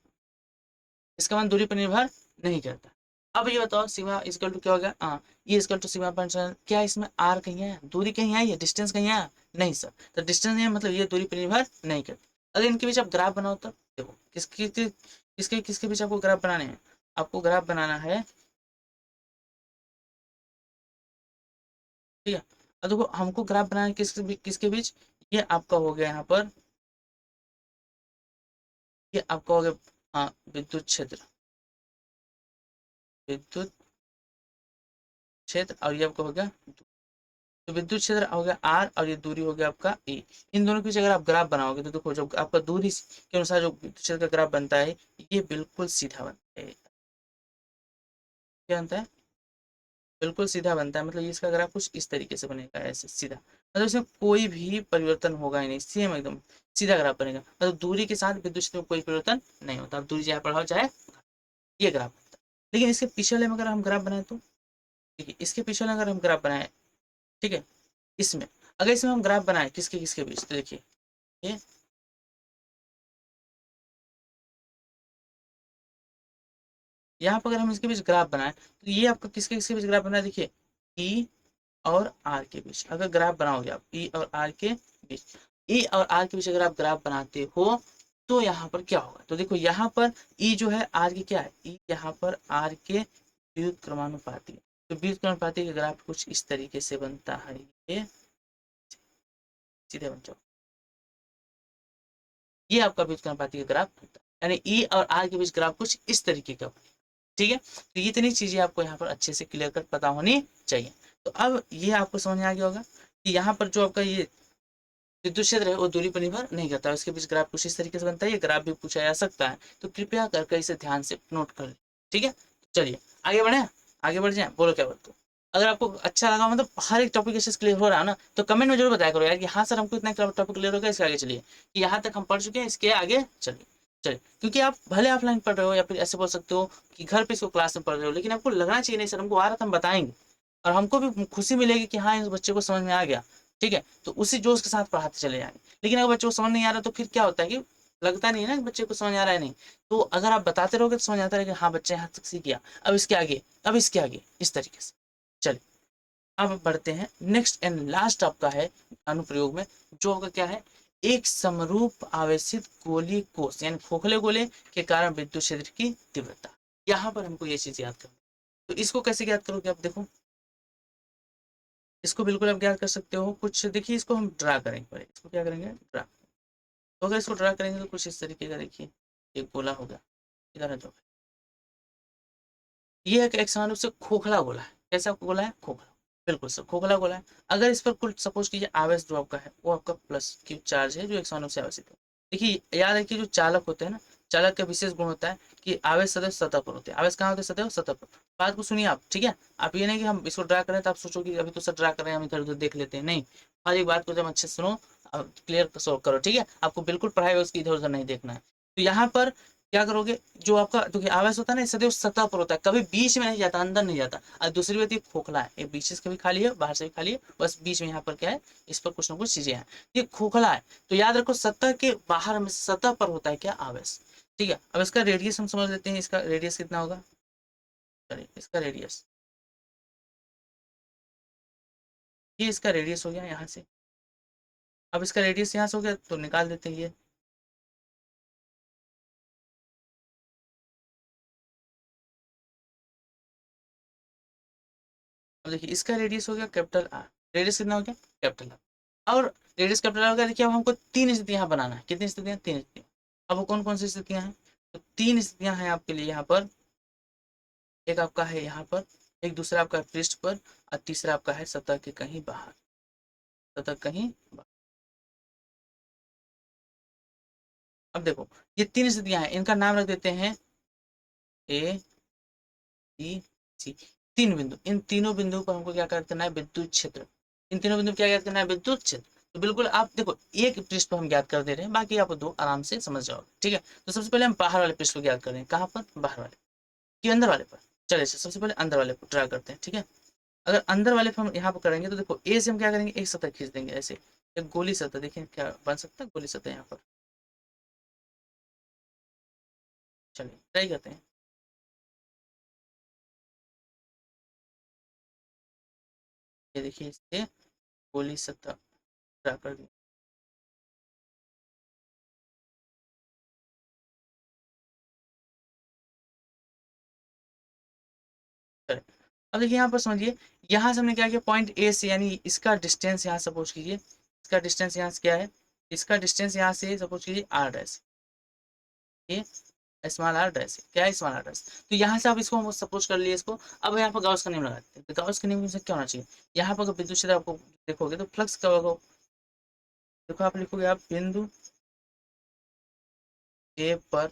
इसका मान दूरी पर निर्भर नहीं करता। अब ये बताओ सिग्मा इक्वल टू क्या हो गया, हाँ ये इक्वल टू सिग्मा पॉइंट, क्या इसमें आर कहीं है, दूरी कहीं आई है, डिस्टेंस कहीं आया नहीं सर, तो डिस्टेंस नहीं है मतलब ये दूरी पर निर्भर नहीं करती। अगर इनके बीच आप ग्राफ बनाओ तो देखो किसके किसके बीच आपको ग्राफ बनाने हैं, आपको ग्राफ बनाना है, ठीक है। अब देखो हमको ग्राफ बनाना है किसके बीच, ये आपका हो गया यहाँ पर, ये आपका हो गया हाँ विद्युत क्षेत्र, विद्युत क्षेत्र, और ये आपका हो गया, तो विद्युत क्षेत्र हो गया आर और ये दूरी हो गया आपका ए। इन दोनों के बीच अगर आप ग्राफ बनाओगे तो देखो जब आपका दूरी के अनुसार जो विद्युत क्षेत्र का ग्राफ बनता है ये बिल्कुल सीधा बनता है, क्या बनता है, बिल्कुल सीधा बनता है, मतलब ये इसका ग्राफ कुछ इस तरीके से बनेगा, ऐसे सीधा, मतलब इसमें कोई भी परिवर्तन होगा ही नहीं, सेम एकदम सीधा ग्राफ बनेगा, मतलब दूरी के साथ विद्युत क्षेत्र में कोई परिवर्तन नहीं होता, आप दूरी चाहे बढ़ाओ चाहे, ये ग्राफ बनता है। लेकिन इसके पीछे वाले में अगर हम ग्राफ बनाए तो देखिए, इसके पीछे वाले अगर हम ग्राफ बनाए, ठीक है, इसमें अगर इसमें हम ग्राफ बनाए किसके किसके बीच, तो देखिए ये यहाँ पर अगर हम इसके बीच ग्राफ बनाए तो ये आपका किसके किसके बीच ग्राफ बना है, देखिए ई और आर के बीच अगर ग्राफ बनाओगे आप, ई और आर के बीच, ई और आर के बीच अगर आप ग्राफ बनाते हो तो यहाँ पर क्या होगा, तो देखो यहाँ पर ई जो है आर की क्या है, ई यहाँ पर आर के विद्युत क्रमानुपाती है, तो विद्युत क्रमानुपाती का ग्राफ कुछ इस तरीके से बनता है, ये सीधे बन जाओ, ये आपका विद्युत क्रमानुपाती का ग्राफ बनता है, यानी ई और आर के बीच ग्राफ कुछ इस तरीके का, ठीक है। तो ये इतनी चीजें आपको यहाँ पर अच्छे से क्लियर कट पता होनी चाहिए। तो अब ये आपको समझ में आ गया होगा कि यहाँ पर जो आपका ये विद्युत क्षेत्र है वो दूरी पर निर्भर नहीं करता, उसके बीच ग्राफ कुछ इस तरीके से बनता है, ये ग्राफ भी पूछा जा सकता है, तो कृपया करके इसे ध्यान से नोट कर ले, ठीक है। चलिए आगे बढ़े, आगे बढ़ जाए, बोलो क्या बोलते हो। अगर आपको अच्छा लगा, मतलब हर एक टॉपिक ऐसे क्लियर हो रहा है ना, तो कमेंट में जरूर बताया करो यार कि हाँ सर हमको इतना टॉपिक क्लियर हो गया, इसके आगे चलिए, कि यहाँ तक हम पढ़ चुके हैं, इसके आगे चलिए। चलिए क्योंकि आप भले ऑफलाइन पढ़ रहे हो या फिर ऐसे बोल सकते हो कि घर पे इसको क्लास में पढ़ रहे हो, लेकिन आपको लगना चाहिए नहीं सर हमको आ रहा था, हम बताएंगे, और हमको भी खुशी मिलेगी कि हाँ इस बच्चे को समझ में आ गया, ठीक है, तो उसी जोश के साथ पढ़ाते चले जाएंगे। लेकिन अगर बच्चे को समझ नहीं आ रहा तो फिर क्या होता है कि लगता नहीं है ना कि बच्चे को समझ आ रहा है, नहीं, तो अगर आप बताते रहोगे तो समझ आता है कि हाँ बच्चे यहाँ तक सीख गया, अब इसके आगे, अब इसके आगे, इस तरीके से। चलिए अब बढ़ते हैं, नेक्स्ट एंड लास्ट आपका है अनुप्रयोग में, जो आपका क्या है, एक समरूप आवेशित गोलीय कोष यानी खोखले गोले के कारण विद्युत क्षेत्र की तीव्रता, यहाँ पर हमको ये चीज याद करनी, तो इसको कैसे याद करोगे आप देखो, इसको बिल्कुल आप याद कर सकते हो, कुछ देखिए इसको हम ड्रा करेंगे पहले, इसको क्या करेंगे ड्रा, तो अगर इसको ड्रा करेंगे तो कुछ इस तरीके का देखिए, एक गोला होगा, इधर है जो ये एक समान रूप से खोखला गोला है, कैसा गोला है, खोखला, बिल्कुल सर खोखला गोला है। अगर इस पर कुल सपोज कीजिए आवेश जो आपका है वो आपका प्लस क्यू चार्ज है जो एक समान रूप से आवेशित है। देखिए याद है कि जो चालक होते हैं ना, चालक का विशेष गुण होता है कि आवेश सदैव सतह पर होते हैं, आवेश कहाँ होते हैं, सदैव सतह पर। बात को सुनिए आप, ठीक है, आप ये नहीं कि हम इसको ड्रा करें तो आप सोचो कि अभी तो सर ड्रा कर रहे हैं हम इधर उधर देख लेते हैं, नहीं, हर एक बात को जब अच्छे से सुनो, क्लियर सोल्व करो, ठीक है, आपको बिल्कुल पढ़ाई उसकी इधर उधर नहीं देखना है। तो यहाँ पर क्या करोगे, जो आपका देखिए आवाज होता है ना सदैव सतह पर होता है, कभी बीच में नहीं जाता, अंदर नहीं जाता, और दूसरी बात ये खोखला है, ये बीच से कभी खाली है बाहर से भी खाली है, बस बीच में यहाँ पर क्या है, इस पर कुछ ना कुछ चीजें हैं, ये खोखला है। तो याद रखो सतह के बाहर में सतह पर होता है क्या, आवेश, ठीक है। अब इसका रेडियस हम समझ लेते हैं, इसका रेडियस कितना होगा, चलिए इसका रेडियस, ये इसका रेडियस हो गया यहाँ से, अब इसका रेडियस यहाँ से हो गया तो निकाल देते हैं ये, अब देखिए इसका रेडियस हो गया कैपिटल आर, रेडियस कितना हो गया कैपिटल आर, और रेडियस कैपिटल आर हो गया। देखिए अब हमको तीन स्थितियां बनाना है, कितनी स्थितियां, तीन स्थितियां। अब वो कौन कौन सी स्थितियां हैं, तो तीन स्थितियां हैं आपके लिए यहाँ पर, एक आपका है यहाँ पर, एक दूसरा आपका पृष्ठ पर, और तीसरा आपका है सतह के कहीं बाहर, सतह कहीं बाहर। अब देखो ये तीन स्थितियां हैं, इनका नाम रख देते हैं ए बी सी, तीन बिंदु, इन तीनों बिंदु पर हमको क्या करना है, विद्युत क्षेत्र, इन तीनों बिंदु क्या याद करना है, विद्युत क्षेत्र। तो बिल्कुल आप देखो एक पृष्ठ पर हम ज्ञात कर दे रहे हैं, बाकी आप दो आराम से समझ जाओगे, ठीक है। तो सबसे पहले हम बाहर वाले पृष्ठ को ज्ञात कर रहे हैं, कहाँ पर, बाहर वाले कि अंदर वाले पर। चलिए सबसे पहले अंदर वाले को ट्राई करते हैं, ठीक है। अगर अंदर वाले पर हम यहाँ पर करेंगे तो देखो ए से हम क्या करेंगे, एक सतह खींच देंगे ऐसे, एक गोली सतह, देखिए क्या बन सकता है गोली सतह यहाँ पर। चलिए ट्राई करते हैं। ये देखिए इससे गोली सतह ड्रा कर दी। चलिए अब देखिए यहाँ पर समझिए, यहाँ से हमने क्या किया, पॉइंट ए से, यानी इसका डिस्टेंस यहाँ सपोज कीजिए, इसका डिस्टेंस यहाँ से क्या है, इसका डिस्टेंस यहाँ से सपोज कीजिए आर डैश, ये स्मॉल आर डैश क्या है, स्मॉल आर डैश। तो यहाँ से आप इसको सपोज कर लिए इसको। अब यहाँ पर गाउस का नियम लगाते हैं, तो गाउस के नियम से क्या होना चाहिए, यहाँ पर अगर विद्युत क्षेत्र आपको देखोगे तो फ्लक्स का होगा, देखो आप लिखोगे आप बिंदु ए पर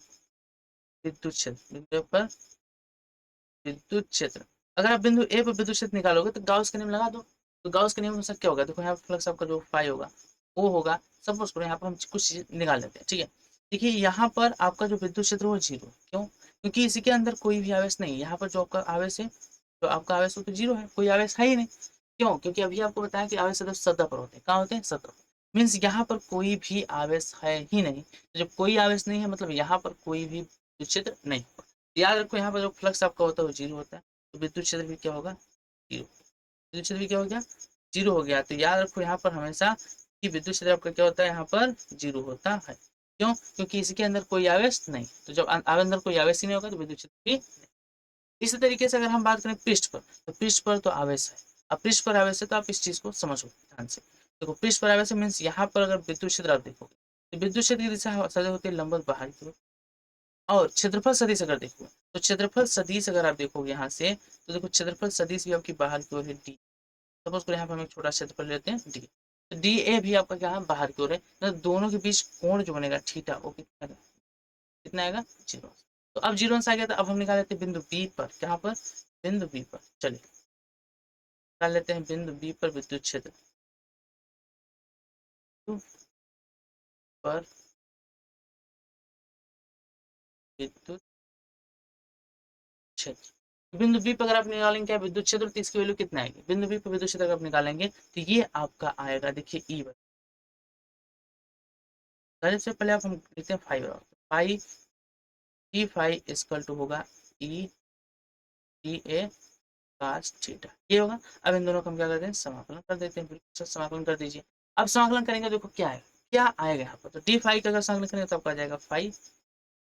विद्युत क्षेत्र, बिंदु ए पर विद्युत क्षेत्र। अगर आप बिंदु ए पर विद्युत क्षेत्र निकालोगे तो गाउस का नियम लगा दो। तो गाउस के नियम अनुसार क्या होगा, देखो यहाँ पर फ्लक्स आपका जो फाई होगा वो होगा, सपोज करो यहाँ पर हम कुछ चीज निकाल लेते हैं, ठीक है। देखिए यहाँ पर आपका जो विद्युत क्षेत्र वो जीरो, क्यों, क्योंकि इसी के अंदर कोई भी आवेश नहीं है, यहाँ पर जो आपका आवेश है, जो आपका आवेश वो तो जीरो है, कोई आवेश है ही नहीं। क्यों, क्योंकि अभी आपको बताया कि आवेश सदैव सतह पर होते हैं, कहाँ होते हैं, सतह। मीन्स यहाँ पर कोई भी आवेश है ही नहीं, तो जब कोई आवेश नहीं है मतलब यहाँ पर कोई भी विद्युत क्षेत्र नहीं होगा। याद रखो यहाँ पर जो फ्लक्स आपका होता है वो जीरो होता है, तो विद्युत क्षेत्र भी क्या होगा, जीरो। विद्युत क्षेत्र भी क्या हो गया, जीरो हो गया। तो याद रखो यहाँ पर हमेशा कि विद्युत क्षेत्र आपका क्या होता है, यहाँ पर जीरो होता है। क्यों, क्योंकि इसके अंदर कोई आवेश नहीं, तो जब अंदर कोई आवेश ही नहीं होगा तो विद्युत क्षेत्र भी। इसी तरीके से अगर हम बात करें पृष्ठ पर, तो पृष्ठ पर तो आवेश है। अब पृष्ठ पर आवेश है तो आप इस चीज को समझो ध्यान से। देखो पृष्ठ पर आवेश मीन्स यहाँ पर अगर विद्युत क्षेत्र आप देखोगे तो विद्युत क्षेत्र की दिशा सदैव होती है लंबवत बाहर की ओर। और क्षेत्रफल सदिश अगर देखो तो क्षेत्रफल सदिश अगर आप देखोगे यहाँ से, तो देखो क्षेत्रफल सदिश भी आपकी बाहर की ओर है डी। सपोज करो यहाँ पर हम एक छोटा क्षेत्रफल लेते हैं डी, तो डी ए भी आपका क्या है, बाहर की ओर है। तो दोनों के बीच कोण जो बनेगा थीटा वो कितना आएगा, कितना आएगा, जीरो। तो अब जीरो से आ गया, तो अब हम निकाल लेते हैं बिंदु बी पर, कहाँ पर, बिंदु बी पर। चलिए निकाल लेते हैं बिंदु बी पर विद्युत क्षेत्र पर विद्युत क्षेत्र। बिंदु बी पर अगर आप निकालेंगे क्या विद्युत क्षेत्र, तो इसकी वैल्यू कितना आएगी, बिंदु बी पर विद्युत क्षेत्र अगर आप निकालेंगे तो ये आपका आएगा, देखिए ई। सबसे पहले आप हम लिखते हैं five, five E five equal to होगा E D A cos theta, ये होगा। अब इन दोनों को हम क्या करते हैं, समाकलन कर देते हैं, बिल्कुल समाकलन कर दीजिए। अब समाकलन करेंगे, देखो क्या है, क्या आएगा यहाँ पर, तो डी फाइव का अगर समाकलन करेंगे तो आपका आ जाएगा फाइव,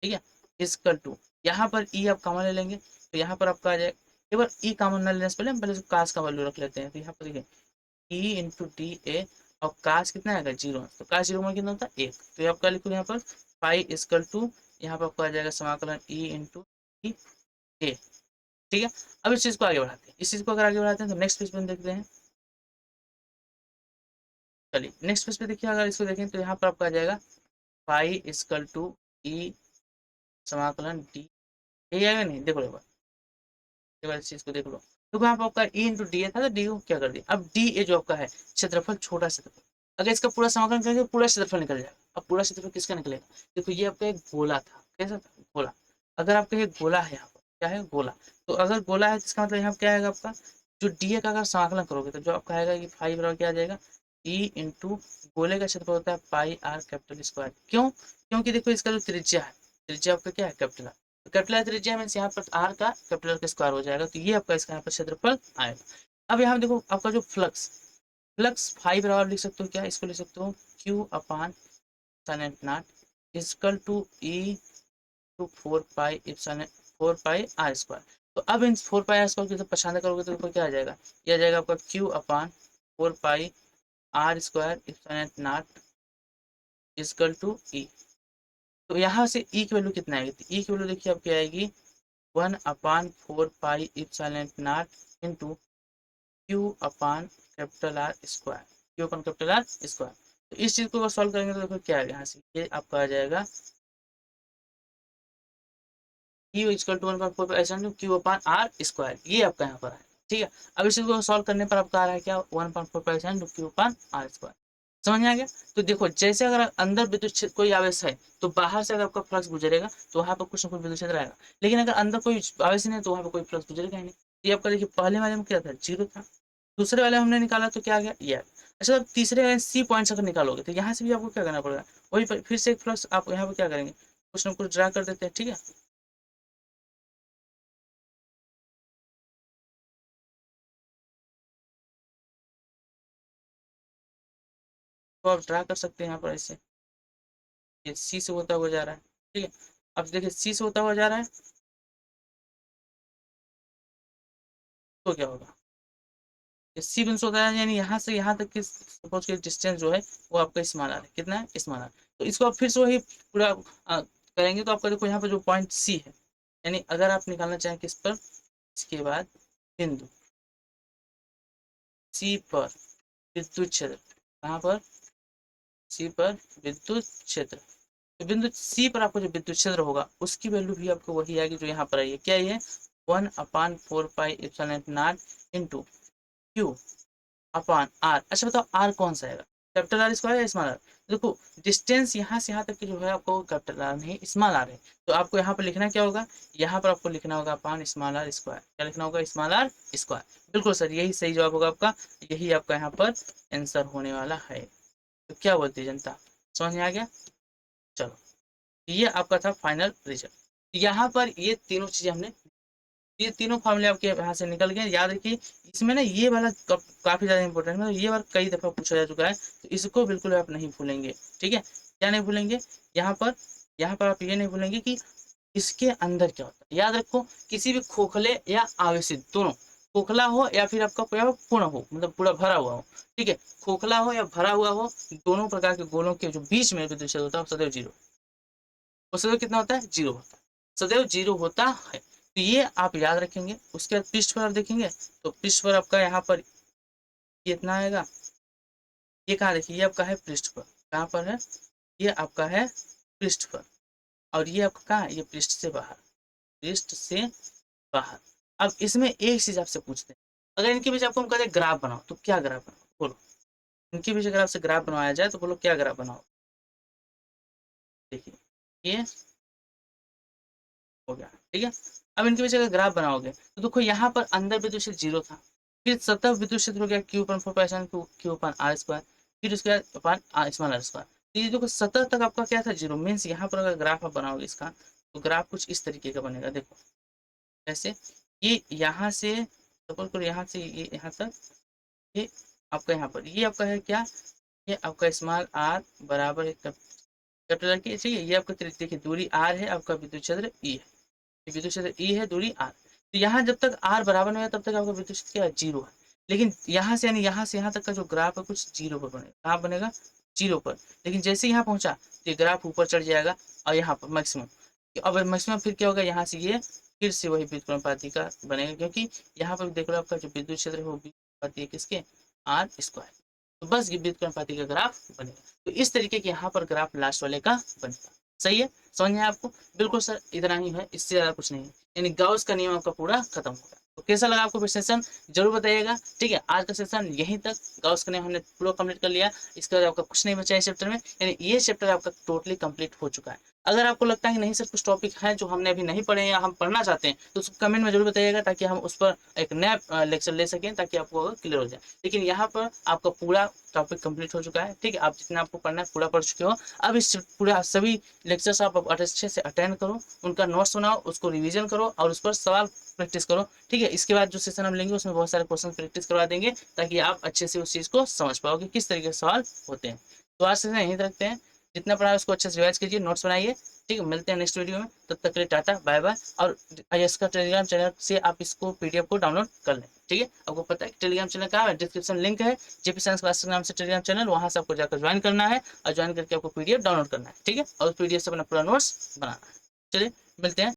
ठीक है, इक्वल टू, यहाँ पर ई आप कॉमन ले लेंगे तो यहाँ पर आपका आ जाएगा, एक बार ई कॉमन न लेने से पहले हम पहले कास का वैल्यू रख लेते हैं। तो यहाँ पर देखिए ई इंटू डी ए, और कास कितना आएगा, जीरो, तो कास जीरो में कितना होता है, एक। तो ये आपका लिखो यहाँ पर फाइव इक्वल टू, यहाँ पर आपको आ जाएगा समाकलन ई इंटू डी ए, ठीक है। अब इस चीज को आगे बढ़ाते हैं, इस चीज को अगर आगे बढ़ाते हैं तो नेक्स्ट पेज पे देखते हैं। चलिए नेक्स्ट पेज पे देखिए, अगर इसको देखें तो यहाँ पर आपका आ जाएगा फाइव इक्वल टू ई समाकलन डी, ये आएगा नहीं, देखो एक बार इस चीज को देख लो। तो यहाँ पर आपका ई इंटू डी ए था, तो डी को क्या कर दिया, अब डी ए जो आपका है क्षेत्रफल, छोटा क्षेत्रफल, अगर इसका पूरा समाकलन करेंगे तो पूरा क्षेत्रफल निकल जाएगा। अब पूरा क्षेत्रफल किसका निकलेगा, देखो ये आपका एक गोला था, कैसा था, गोला। अगर आपका एक गोला है, यहाँ पर क्या है, गोला, तो अगर गोला है तो इसका मतलब यहाँ क्या आएगा आपका, जो डी ए का अगर समाकलन करोगे तो जो आपका आएगा कि फाइव बराबर क्या आ जाएगा, ई इंटू गोले का क्षेत्रफल होता है पाई आर कैपिटल स्क्वायर। क्यों, क्योंकि देखो इसका जो त्रिज्या है, त्रिज्या आपका क्या है, कैपिटल आर, कैपिटल त्रिज्या मीन्स यहाँ पर आर का कैपिटल का स्क्वायर हो जाएगा, तो ये आपका इसका यहाँ पर क्षेत्रफल आएगा। अब यहाँ देखो आपका जो फ्लक्स, फ्लक्स फाइव बराबर लिख सकते हो क्या, इसको लिख सकते हो Q upon sign naught is equal to E to four pi epsilon, four pi R square. तो अब इन फोर पाई आर स्क्वायर की जब पछाना करोगे तो देखो क्या आ जाएगा, ये आ जाएगा आपका Q upon four pi R square epsilon not is equal to E. तो यहाँ से ई की वैल्यू कितना आएगी, तो ई की वैल्यू देखिए आपकी आएगी one upon four pi epsilon not into Q upon capital R square, Q upon capital R square. तो इस चीज को अगर सॉल्व करेंगे तो देखो क्या आएगा, यहाँ से ये आपका आ जाएगा Q equal to one point four ऐसा क्यू अपान आर स्क्वायर, ये आपका यहाँ पर है, ठीक है। अब इस चीज को सॉल्व करने पर आपका आ रहा है क्या, one point four Q upon R square. समझ में आ गया। तो देखो जैसे अगर अंदर विद्युत क्षेत्र कोई आवेश है तो बाहर से अगर आपका फ्लक्स गुजरेगा तो वहां पर कुछ ना कुछ विद्युत क्षेत्र आएगा, लेकिन अगर अंदर कोई आवेश नहीं है तो वहां पर कोई फ्लक्स गुजरेगा ही नहीं। ये आपका देखिए पहले वाले में क्या था, जीरो था, दूसरे वाले हमने निकाला तो क्या आ गया, ये। अच्छा अब तीसरे वाले सी पॉइंट अगर निकालोगे तो यहाँ से भी आपको क्या करना पड़ेगा, वही फिर से एक फ्लक्स आप यहाँ पर क्या करेंगे, कुछ ना कुछ ड्रा कर देते हैं, ठीक है। तो आप ड्रा कर सकते हैं यहाँ पर ऐसे, ये सी से होता हुआ जा रहा है, ठीक है। अब देखिए सी से होता हुआ जा रहा है तो क्या होगा, ये सी बिंदु होता है, यानी यहाँ से यहाँ तक की सपोज के डिस्टेंस जो है वो आपका स्मॉल आर है, कितना है, स्मॉल आर। तो इसको आप फिर से वही पूरा करेंगे तो आपका देखो यहाँ पर जो पॉइंट सी है, यानी अगर आप निकालना चाहें किस पर, इसके बाद बिंदु सी पर विद्युत क्षेत्र, कहाँ पर, सी पर विद्युत क्षेत्र। तो बिंदु सी पर आपको जो विद्युत क्षेत्र होगा उसकी वैल्यू भी आपको वही आएगी जो यहाँ पर आई है, क्या ये 1/4 pi epsilon naught into Q upon R. अच्छा बताओ आर कौन सा आएगा, कैपिटल आर स्क्वायर या स्मॉल आर। देखो डिस्टेंस यहाँ से यहाँ तक की जो है आपको कैपिटल आर नहीं स्मॉल आर है, तो आपको यहाँ पर लिखना क्या होगा, यहाँ पर आपको लिखना होगा अपॉन स्मॉल आर स्क्वायर, क्या लिखना होगा, स्मॉल आर स्क्वायर। बिल्कुल सर यही सही जवाब होगा आपका, यही आपका यहाँ पर आंसर होने वाला है। तो क्या बोलती है जनता, समझ में आ गया। चलो ये आपका था फाइनल रिजल्ट। यहाँ पर ये तीनों चीजें हमने, ये तीनों फॉर्मूले आपके यहाँ से निकल गए, याद रखिए। इसमें ना ये वाला काफी ज्यादा इंपॉर्टेंट है, ये वाला कई दफा पूछा जा चुका है, तो इसको बिल्कुल आप नहीं भूलेंगे, ठीक है। क्या नहीं भूलेंगे, यहाँ पर यहाँ पर आप ये नहीं भूलेंगे कि इसके अंदर क्या होता है। याद रखो किसी भी खोखले या आवेशित दोनों, खोखला हो या फिर आपका क्या हो, पूर्ण हो, मतलब पूरा भरा हुआ हो, ठीक है, खोखला हो या भरा हुआ हो, दोनों प्रकार के गोलों के जो बीच में विद्युत क्षेत्र होता है सदैव जीरो, वो सदैव कितना होता है, जीरो होता है, सदैव जीरो होता है। तो ये आप याद रखेंगे। उसके बाद पृष्ठ पर आप देखेंगे तो पृष्ठ पर आपका यहाँ पर ये इतना आएगा, ये कहाँ देखिए, ये आपका है पृष्ठ पर, कहाँ पर है, ये आपका है पृष्ठ पर, और ये आपका कहाँ है, ये पृष्ठ से बाहर, पृष्ठ से बाहर। अब इसमें एक चीज आपसे पूछते हैं, अगर इनके बीच आपको हम कहते हैं ग्राफ बनाओ तो क्या ग्राफ बनाओ, बोलो। इनके बीच अगर आपसे ग्राफ बनवाया जाए तो बोलो क्या ग्राफ बनाओ। देखिए ये हो गया, ठीक है। अब इनके बीच अगर ग्राफ बनाओगे तो देखो यहाँ पर अंदर विद्युत क्षेत्र जीरो था, फिर सतह विद्युत क्षेत्र हो गया Q upon four pi Q upon R square, फिर उसके बाद upon R small R square. तो ये देखो सतह तक आपका क्या था, जीरो, मीन्स यहाँ पर अगर ग्राफ आप बनाओगे इसका तो ग्राफ कुछ इस तरीके का बनेगा, देखो कैसे, ये यहाँ से सपोज करो यहाँ से ये यहाँ तक, ये आपका यहाँ पर ये आपका है क्या, ये आपका स्मॉल आर बराबर है कैपिटल आर की, ठीक है। ये आपका देखिए दूरी आर है, आपका विद्युत क्षेत्र ई है, विद्युत क्षेत्र ई है, दूरी आर। तो यहाँ जब तक आर बराबर नहीं है तब तक आपका विद्युत क्षेत्र क्या है, जीरो है। लेकिन यहाँ से यानी यहाँ से यहाँ तक का जो ग्राफ है कुछ जीरो पर बनेगा, कहाँ बनेगा, जीरो पर। लेकिन जैसे यहाँ पहुंचा तो ये ग्राफ ऊपर चढ़ जाएगा और यहाँ पर मैक्सिमम, अब मैक्सिमम फिर क्या होगा, यहाँ से ये फिर से वही व्युत्क्रमानुपाती का बनेगा, क्योंकि यहाँ पर देख लो आपका जो विद्युत क्षेत्र है वो व्युत्क्रमानुपाती है किसके, आर स्क्वायर। तो बस ये व्युत्क्रमानुपाती का ग्राफ बनेगा। तो इस तरीके के यहाँ पर ग्राफ लास्ट वाले का बनेगा, सही है, समझ में आया आपको। बिल्कुल सर इतना ही है, इससे ज्यादा कुछ नहीं है, यानी गाउस का नियम आपका पूरा खत्म हो गया। तो कैसा लगा आपको सेशन, जरूर बताइएगा, ठीक है। आज का सेशन यहीं तक, गाउस का नियम हमने पूरा कंप्लीट कर लिया, इसके बाद आपका कुछ नहीं बचा है चैप्टर में, यानी ये चैप्टर आपका टोटली कंप्लीट हो चुका है। अगर आपको लगता है कि नहीं सर कुछ टॉपिक हैं जो हमने अभी नहीं पढ़े या हम पढ़ना चाहते हैं तो उसको कमेंट में जरूर बताइएगा, ताकि हम उस पर एक नया लेक्चर ले सकें, ताकि आपको क्लियर हो जाए। लेकिन यहाँ पर आपका पूरा टॉपिक कंप्लीट हो चुका है, ठीक है। आप जितना आपको पढ़ना है पूरा पढ़ चुके हो। अब इस पूरा सभी लेक्चर्स आप अच्छे से अटेंड करो, उनका नोट्स बनाओ, उसको रिवीजन करो और उस पर सवाल प्रैक्टिस करो, ठीक है। इसके बाद जो सेशन हम लेंगे उसमें बहुत सारे क्वेश्चन प्रैक्टिस करवा देंगे, ताकि आप अच्छे से उस चीज़ को समझ पाओ कि किस तरीके के सवाल होते हैं। तो आज सेशन यहीं रखते हैं, जितना पढ़ा है उसको अच्छे से रिवाइज कीजिए, नोट्स बनाइए, ठीक है। मिलते हैं नेक्स्ट वीडियो में, तब तक के लिए टाटा बाय बाय। और इसका टेलीग्राम चैनल से आप इसको पीडीएफ को डाउनलोड कर लें, ठीक है। आपको पता है टेलीग्राम चैनल का है, डिस्क्रिप्शन लिंक है, जेपी साइंस क्लास के नाम से टेलीग्राम चैनल, वहां से आपको जाकर ज्वाइन करना है और ज्वाइन करके आपको पीडीएफ डाउनलोड करना है, ठीक है। और उस पीडीएफ से अपना पूरा नोट्स बनाना है। चलिए मिलते हैं।